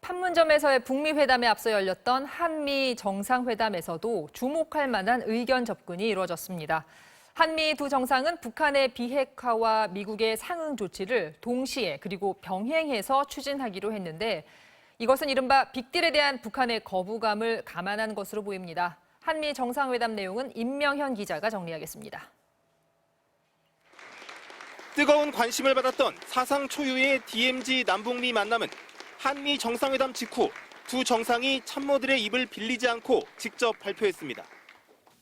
판문점에서의 북미 회담에 앞서 열렸던 한미 정상회담에서도 주목할 만한 의견 접근이 이루어졌습니다. 한미 두 정상은 북한의 비핵화와 미국의 상응 조치를 동시에 그리고 병행해서 추진하기로 했는데 이것은 이른바 빅딜에 대한 북한의 거부감을 감안한 것으로 보입니다. 한미 정상회담 내용은 임명현 기자가 정리하겠습니다. 뜨거운 관심을 받았던 사상 초유의 DMZ 남북미 만남은 한미 정상회담 직후 두 정상이 참모들의 입을 빌리지 않고 직접 발표했습니다.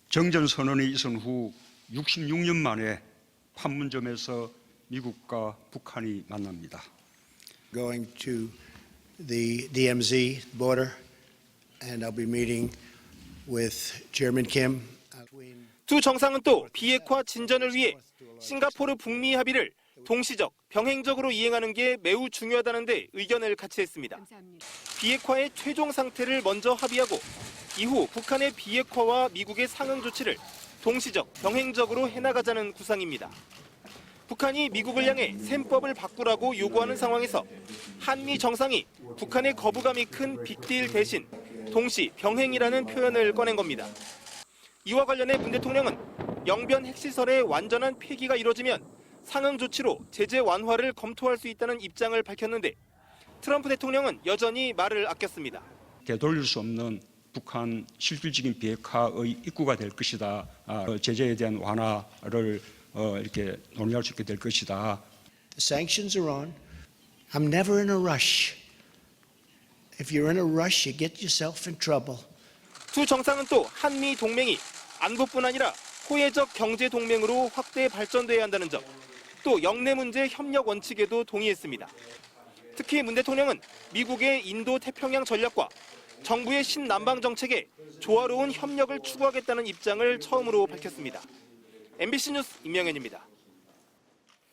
정전선언이 있은 후 66년 만에 판문점에서 미국과 북한이 만납니다. Going to the DMZ border and I'll be meeting with Chairman Kim. 두 정상은 또 비핵화 진전을 위해 싱가포르 북미 합의를 동시적, 병행적으로 이행하는 게 매우 중요하다는 데 의견을 같이 했습니다. 비핵화의 최종 상태를 먼저 합의하고 이후 북한의 비핵화와 미국의 상응 조치를 동시적, 병행적으로 해나가자는 구상입니다. 북한이 미국을 향해 셈법을 바꾸라고 요구하는 상황에서 한미 정상이 북한의 거부감이 큰 빅딜 대신 동시, 병행이라는 표현을 꺼낸 겁니다. 이와 관련해 문 대통령은 영변 핵시설의 완전한 폐기가 이뤄지면 상응 조치로 제재 완화를 검토할 수 있다는 입장을 밝혔는데 트럼프 대통령은 여전히 말을 아꼈습니다. 되돌릴 수 없는 북한 실질적인 비핵화의 입구가 될 것이다. 제재에 대한 완화를 이렇게 논의할 수 있게 될 것이다. The sanctions are on. I'm never in a rush. If you're in a rush, you get yourself in trouble. 두 정상은 또 한미 동맹이 안보뿐 아니라 호혜적 경제 동맹으로 확대 발전돼야 한다는 점, 또 영내 문제 협력 원칙에도 동의했습니다. 특히 문 대통령은 미국의 인도 태평양 전략과 정부의 신남방 정책에 조화로운 협력을 추구하겠다는 입장을 처음으로 밝혔습니다. MBC 뉴스 임명현입니다.